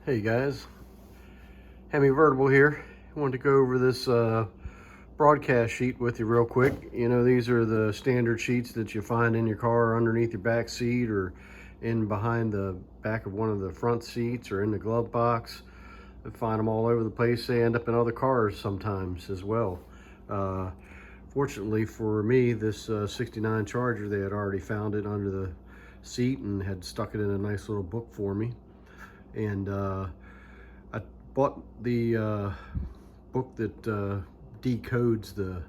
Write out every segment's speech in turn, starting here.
Hey guys, Hemi Vertible here. I wanted to go over this broadcast sheet with you real quick. You know, these are the standard sheets that you find in your car underneath your back seat or in behind the back of one of the front seats or in the glove box. I find them all over the place. They end up in other cars sometimes as well. Uh, Fortunately for me, this 69 Charger, they had already found it under the seat and had stuck it in a nice little book for me. And I bought the book that decodes the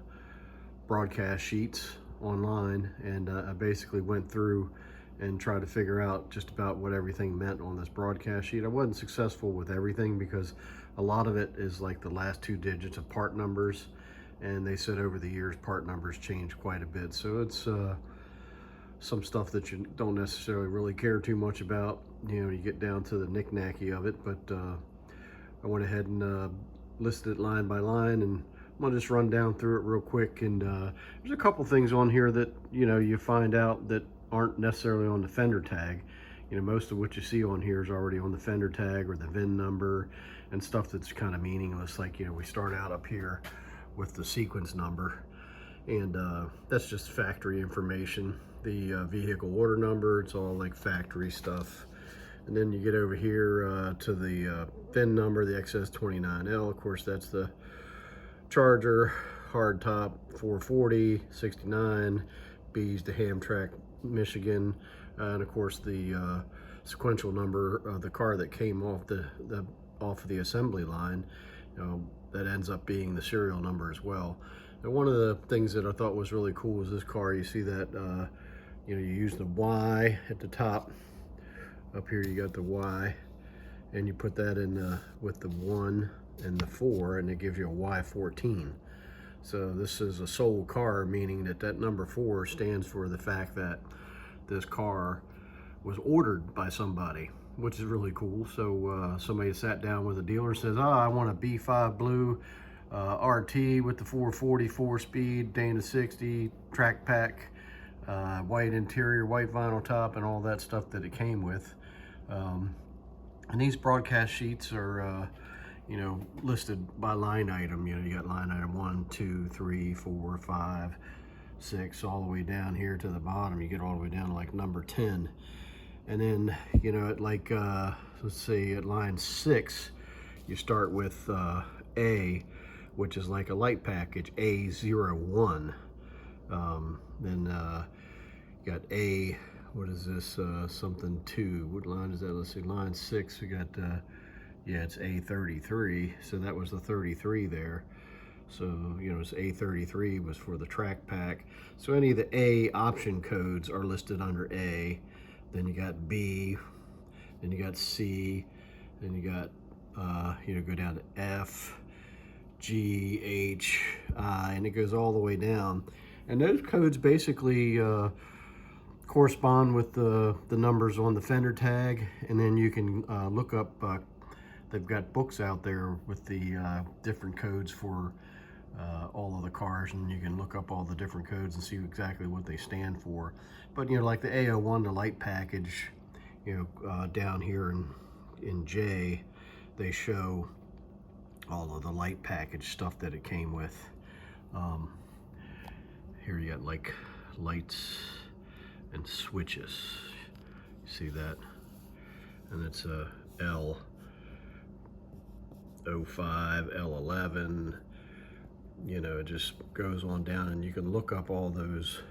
broadcast sheets online, and I basically went through and tried to figure out just about what everything meant on this broadcast sheet. I wasn't successful with everything because a lot of it is like the last two digits of part numbers, and they said over the years part numbers change quite a bit. So it's some stuff that you don't necessarily really care too much about. You know, you get down to the knick-knacky of it, but I went ahead and listed it line by line, and I'm gonna just run down through it real quick. And there's a couple things on here that you find out that aren't necessarily on the fender tag. You know, most of what you see on here is already on the fender tag or the VIN number and stuff that's kind of meaningless. Like, we start out up here with the sequence number, and that's just factory information. The vehicle order number, it's all like factory stuff. And then you get over here to the VIN number, the XS29L. Of course, that's the Charger, hardtop 440, 69. B's to Hamtramck, Michigan. And of course, the sequential number of the car that came off off of the assembly line. That ends up being the serial number as well. And one of the things that I thought was really cool is this car. You see that you use the Y at the top. Up here you got the Y, and you put that in with the 1 and the 4, and it gives you a Y14. So this is a sold car, meaning that number 4 stands for the fact that this car was ordered by somebody, which is really cool. So somebody sat down with a dealer and says, I want a B5 blue RT with the 440 4-speed, Dana 60, track pack, white interior, white vinyl top, and all that stuff that it came with. And these broadcast sheets are, listed by line item. You got line item 1, 2, 3, 4, 5, 6, all the way down here to the bottom. You get all the way down to like number 10. And then, at like, let's see, at line 6, you start with A, which is like a light package, A01. Then you got A, what is this, something 2, what line is that? Let's see, line 6, we got, yeah, it's A33, so that was the 33 there. So, it's A33 was for the track pack. So any of the A option codes are listed under A. Then you got B, then you got C, then you got, go down to F, G, H, I, and it goes all the way down. And those codes basically correspond with the numbers on the fender tag, and then you can look up, they've got books out there with the different codes for all of the cars, and you can look up all the different codes and see exactly what they stand for. But like the A01, the light package, down here in J, they show all of the light package stuff that it came with. Here you got like lights and switches. You see that? And it's a L05, L11. It just goes on down, and you can look up all those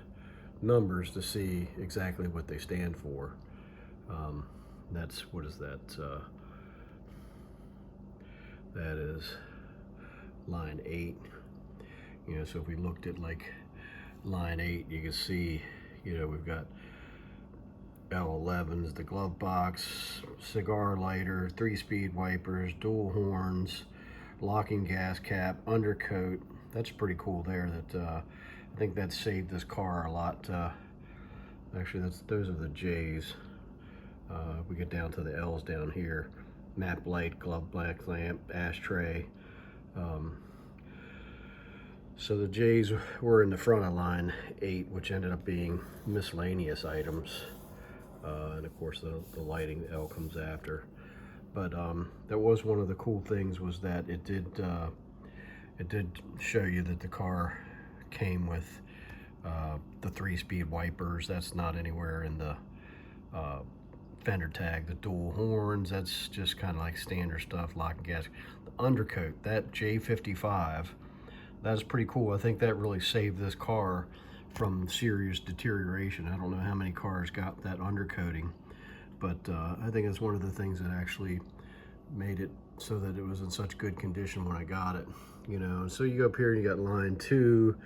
numbers to see exactly what they stand for. That's, what is that? That is line 8. So if we looked at like line 8, you can see, we've got L11s, the glove box, cigar lighter, 3-speed wipers, dual horns, locking gas cap, undercoat. That's pretty cool there. That I think that saved this car a lot. Actually, those are the J's. We get down to the L's down here. Map light, glove black lamp, ashtray. So the J's were in the front of line 8, which ended up being miscellaneous items. And of course the lighting, the L comes after. But that was one of the cool things, was that it did show you that the car came with the 3-speed wipers. That's not anywhere in the fender tag. The dual horns, that's just kind of like standard stuff. Locking gas. The undercoat, that J55, that's pretty cool. I think that really saved this car from serious deterioration. I don't know how many cars got that undercoating, but I think it's one of the things that actually made it so that it was in such good condition when I got it. You know, so you go up here and you got line 2,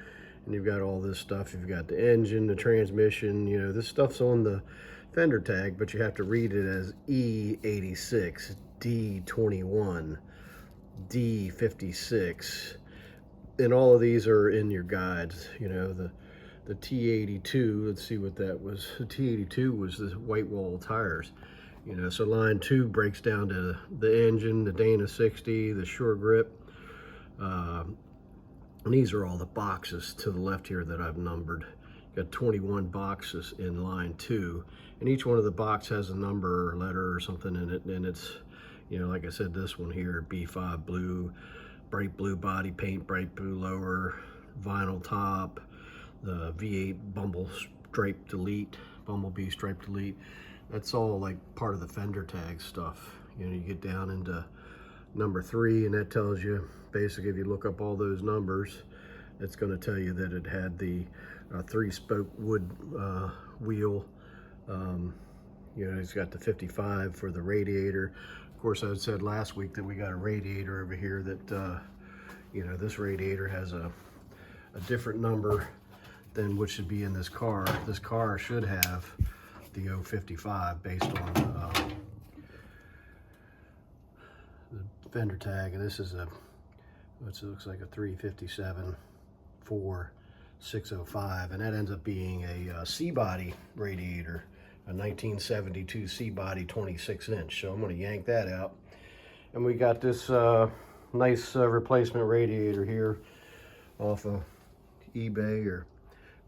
and you've got all this stuff. You've got the engine, the transmission, you know, this stuff's on the fender tag, but you have to read it as E86, D21, D56, and all of these are in your guides. You know, the T82, let's see what that was. The T82 was the white wall tires. You know, so line 2 breaks down to the engine, the Dana 60, the Sure Grip. And these are all the boxes to the left here that I've numbered. Got 21 boxes in line 2, and each one of the box has a number or letter or something in it. And it's, you know, like I said, this one here, B5 blue, bright blue body paint, bright blue lower, vinyl top, the V8 Bumblebee stripe delete. That's all like part of the fender tag stuff. You know, you get down into number 3, and that tells you basically, if you look up all those numbers, it's going to tell you that it had the 3-spoke wood wheel. You know, it's got the 55 for the radiator. Of course, I said last week that we got a radiator over here that, you know, this radiator has a different number than what should be in this car. This car should have the 055 based on the fender tag, and this is a, it looks like a 357 4605, and that ends up being a C-body radiator, a 1972 C-body 26-inch. So I'm going to yank that out, and we got this nice replacement radiator here off of eBay or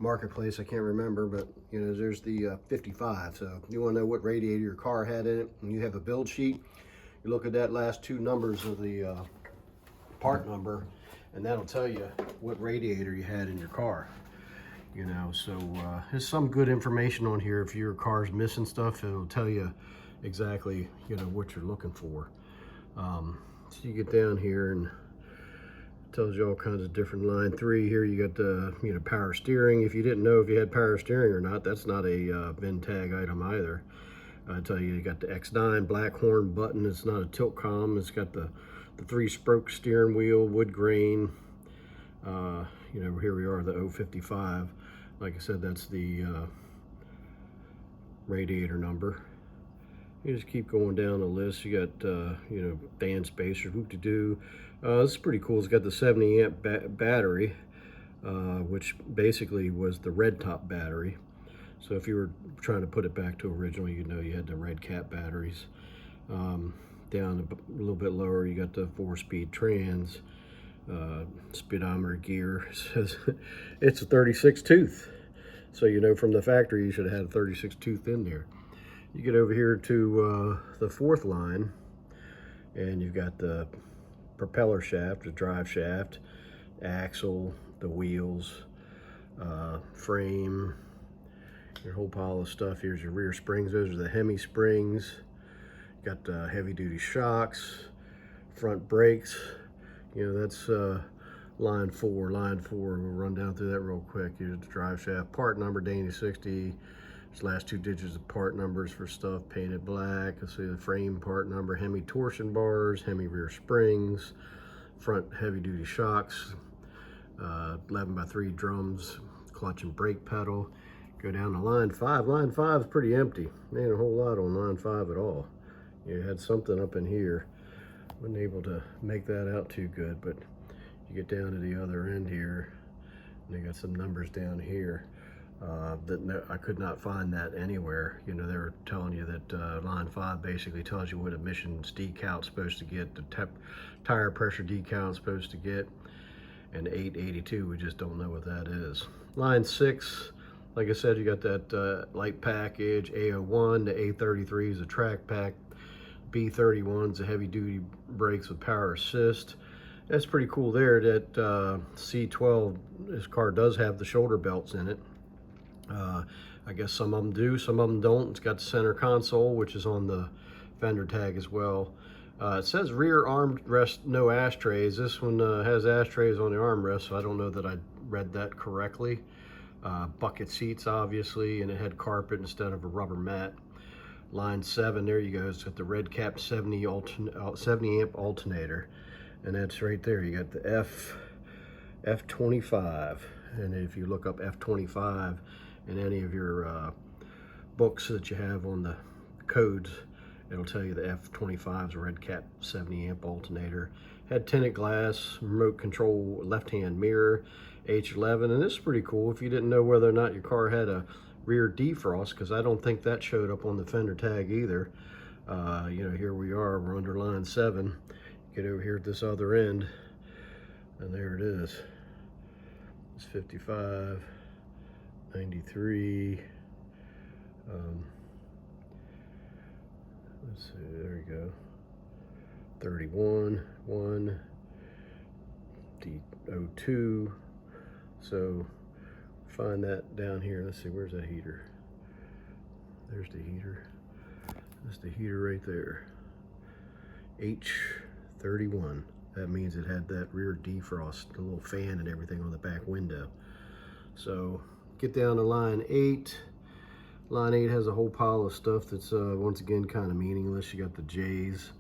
Marketplace, I can't remember, but you know, there's the 55. So you want to know what radiator your car had in it, and you have a build sheet, you look at that last 2 numbers of the part number, and that'll tell you what radiator you had in your car. You know, so there's some good information on here. If your car's missing stuff, it'll tell you exactly, you know, what you're looking for. So you get down here and it tells you all kinds of different. Line 3 here, you got the, you know, power steering. If you didn't know if you had power steering or not, that's not a VIN tag item either. I tell you, you got the X9 black horn button. It's not a tilt comm. It's got the 3-spoke steering wheel, wood grain. You know, here we are, the 055. Like I said, that's the radiator number. You just keep going down the list. You got, you know, fan spacer, hoop-de-doo. This is pretty cool. It's got the 70 amp battery, which basically was the red top battery. So if you were trying to put it back to original, you know, you had the red cap batteries. Down a little bit lower, you got the 4-speed trans. Speedometer gear says it's a 36 tooth. So you know from the factory you should have had a 36 tooth in there. You get over here to the 4th line, and you've got the propeller shaft, the drive shaft, axle, the wheels, frame, your whole pile of stuff. Here's your rear springs. Those are the Hemi springs. Got heavy duty shocks, front brakes. You know, that's line 4. Line 4, we'll run down through that real quick. Here's the drive shaft, part number, Dana 60. This last 2 digits of part numbers for stuff painted black. Let's see the frame part number, Hemi torsion bars, Hemi rear springs, front heavy duty shocks, 11x3 drums, clutch and brake pedal. Go down to line 5. Line 5 is pretty empty. Ain't a whole lot on line 5 at all. You had something up in here. Wasn't able to make that out too good, but you get down to the other end here, and they got some numbers down here that I could not find that anywhere. You know, they were telling you that line 5 basically tells you what emissions decal is supposed to get, the tire pressure decal is supposed to get, and 882, we just don't know what that is. Line 6, like I said, you got that light package, A01, the A33 is a track pack. B31s, the heavy duty brakes with power assist. That's pretty cool there that C12, this car does have the shoulder belts in it. I guess some of them do, some of them don't. It's got the center console, which is on the fender tag as well. It says rear armrest, no ashtrays. This one has ashtrays on the armrest, so I don't know that I read that correctly. Bucket seats, obviously, and it had carpet instead of a rubber mat. Line 7, there you go. It's got the red cap 70 amp alternator, and that's right there. You got the F25, and if you look up F25 in any of your books that you have on the codes, it'll tell you the F25 is a red cap 70 amp alternator. Had tinted glass, remote control left-hand mirror, H11, and this is pretty cool if you didn't know whether or not your car had a rear defrost, because I don't think that showed up on the fender tag either. You know, here we are, we're under line 7. Get over here at this other end, and there it is. It's 55, 93. Let's see, there you go. 31, 1, D02. So find that down here. Let's see, where's that heater? There's the heater. That's the heater right there. H31. That means it had that rear defrost, the little fan and everything on the back window. So get down to line 8. Line 8 has a whole pile of stuff that's once again kind of meaningless. You got the J's,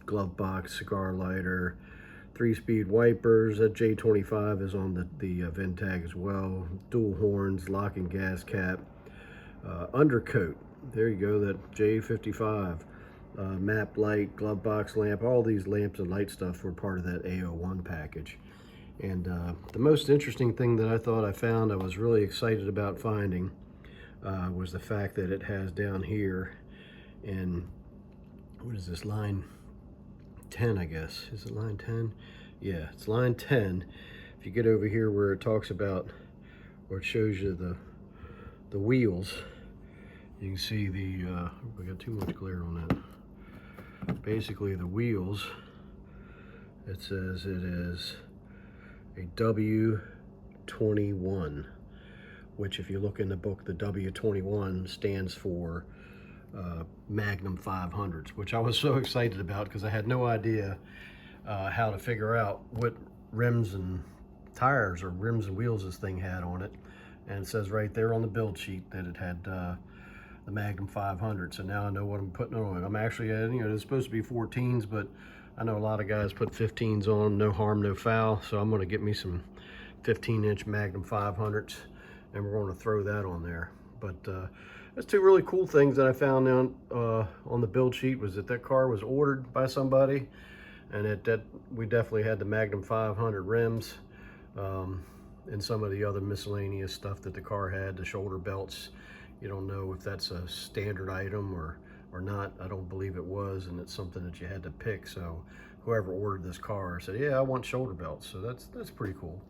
glove box, cigar lighter, 3-speed wipers. That J25 is on the VIN tag as well. Dual horns, lock and gas cap, undercoat. There you go, that J55. Map light, glove box lamp, all these lamps and light stuff were part of that A01 package. And the most interesting thing that I thought I found, I was really excited about finding, was the fact that it has down here in, what is this, line 10, I guess. Is it line 10? Yeah, it's line 10. If you get over here where it talks about, or it shows you the wheels, you can see we got too much glare on that. Basically the wheels, it says it is a W21, which if you look in the book, the W21 stands for Magnum 500s, which I was so excited about because I had no idea how to figure out what rims and tires or rims and wheels this thing had on it. And it says right there on the build sheet that it had the Magnum 500. So now I know what I'm putting on it. I'm actually, you know, it's supposed to be 14s, but I know a lot of guys put 15s on, no harm, no foul. So I'm going to get me some 15-inch Magnum 500s, and we're going to throw that on there. But that's two really cool things that I found on the build sheet, was that car was ordered by somebody, and that we definitely had the Magnum 500 rims, and some of the other miscellaneous stuff that the car had, the shoulder belts. You don't know if that's a standard item or not. I don't believe it was, and it's something that you had to pick. So whoever ordered this car said, yeah, I want shoulder belts. So that's pretty cool.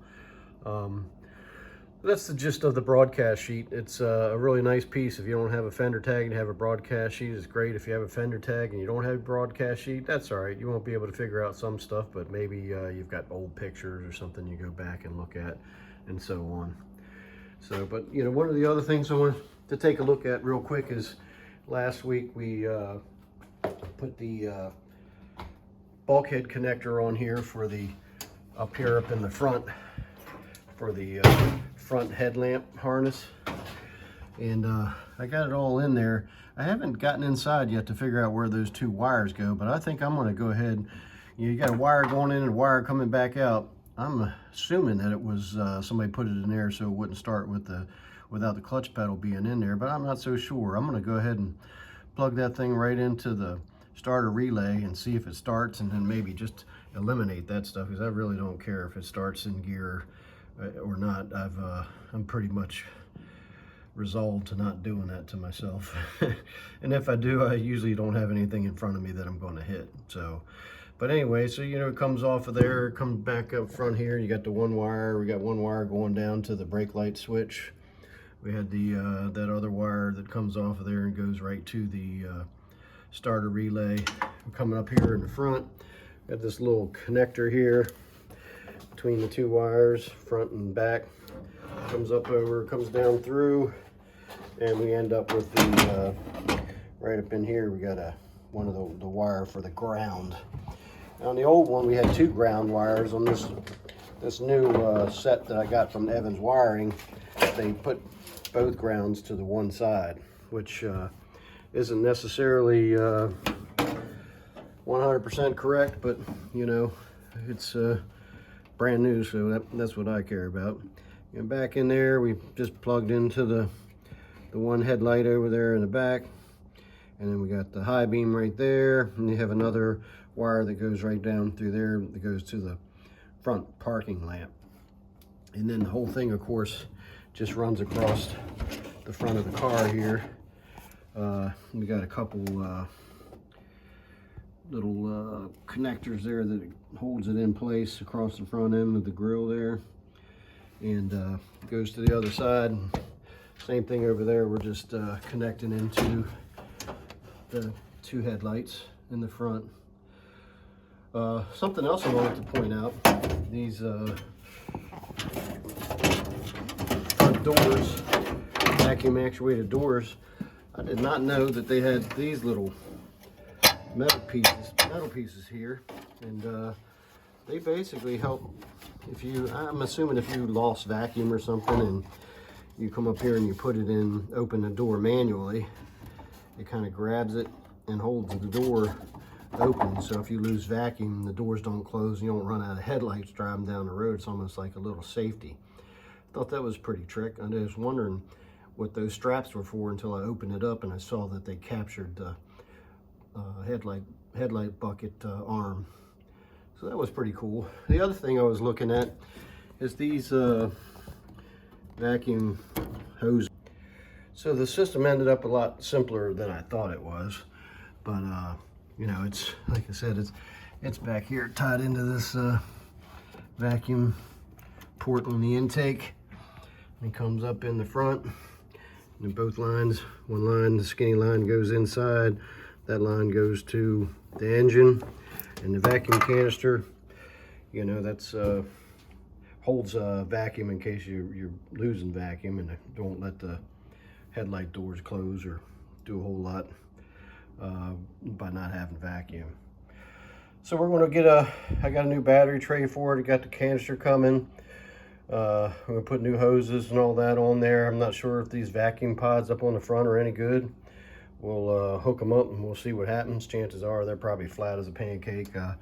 That's the gist of the broadcast sheet. It's a really nice piece. If you don't have a fender tag and have a broadcast sheet, it's great. If you have a fender tag and you don't have a broadcast sheet, that's all right. You won't be able to figure out some stuff, but maybe you've got old pictures or something you go back and look at, and so on. So, but you know, one of the other things I want to take a look at real quick is last week we put the bulkhead connector on here for the up in the front for the front headlamp harness, and I got it all in there. I haven't gotten inside yet to figure out where those two wires go, but I think I'm going to go ahead. You got a wire going in and a wire coming back out. I'm assuming that it was somebody put it in there so it wouldn't start without the clutch pedal being in there, but I'm not so sure. I'm going to go ahead and plug that thing right into the starter relay and see if it starts, and then maybe just eliminate that stuff, because I really don't care if it starts in gear or not. I'm pretty much resolved to not doing that to myself. And if I do, I usually don't have anything in front of me that I'm going to hit. So, but anyway, so you know, it comes off of there, comes back up front here. You got the one wire. We got one wire going down to the brake light switch. We had the that other wire that comes off of there and goes right to the starter relay. We're coming up here in the front. Got this little connector here between the two wires, front and back. Comes up over, comes down through, and we end up with the right up in here. We got one of the wire for the ground. Now, on the old one, we had 2 ground wires. On this new set that I got from Evans Wiring, they put both grounds to the one side, which isn't necessarily 100% correct, but you know, it's brand new, so that's what I care about. And back in there, we just plugged into the one headlight over there in the back, and then we got the high beam right there, and you have another wire that goes right down through there that goes to the front parking lamp. And then the whole thing, of course, just runs across the front of the car here. We got a couple little connectors there that holds it in place across the front end of the grill there, and it goes to the other side. Same thing over there. We're just connecting into the 2 headlights in the front. Something else I wanted to point out, these front doors, vacuum actuated doors, I did not know that they had these little metal pieces here, and they basically help if you, I'm assuming if you lost vacuum or something and you come up here and you put it in, open the door manually, it kind of grabs it and holds the door open, so if you lose vacuum, the doors don't close, you don't run out of headlights driving down the road. It's almost like a little safety. Thought that was pretty trick. I was wondering what those straps were for until I opened it up and I saw that they captured the headlight bucket arm. So that was pretty cool. The other thing I was looking at is these vacuum hose. So the system ended up a lot simpler than I thought it was, but you know, it's like I said, it's back here tied into this vacuum port on the intake. It comes up in the front, and both lines, one line, the skinny line goes inside, that line goes to the engine, and the vacuum canister, you know, that's holds vacuum in case you're losing vacuum, and don't let the headlight doors close or do a whole lot by not having vacuum. So we're going to get I got a new battery tray for it. I got the canister coming. I'm going to put new hoses and all that on there. I'm not sure if these vacuum pods up on the front are any good. We'll hook them up and we'll see what happens. Chances are they're probably flat as a pancake. And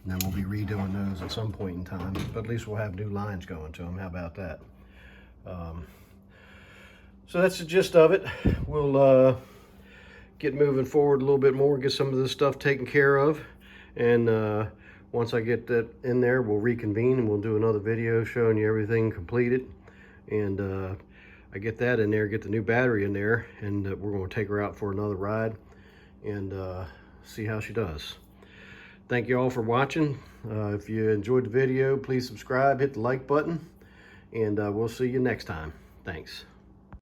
then we'll be redoing those at some point in time. But at least we'll have new lines going to them. How about that? So that's the gist of it. We'll get moving forward a little bit more, get some of this stuff taken care of. And once I get that in there, we'll reconvene and we'll do another video showing you everything completed. And I get that in there, get the new battery in there, and we're going to take her out for another ride and see how she does. Thank you all for watching. If you enjoyed the video, please subscribe, hit the like button, and we'll see you next time. Thanks.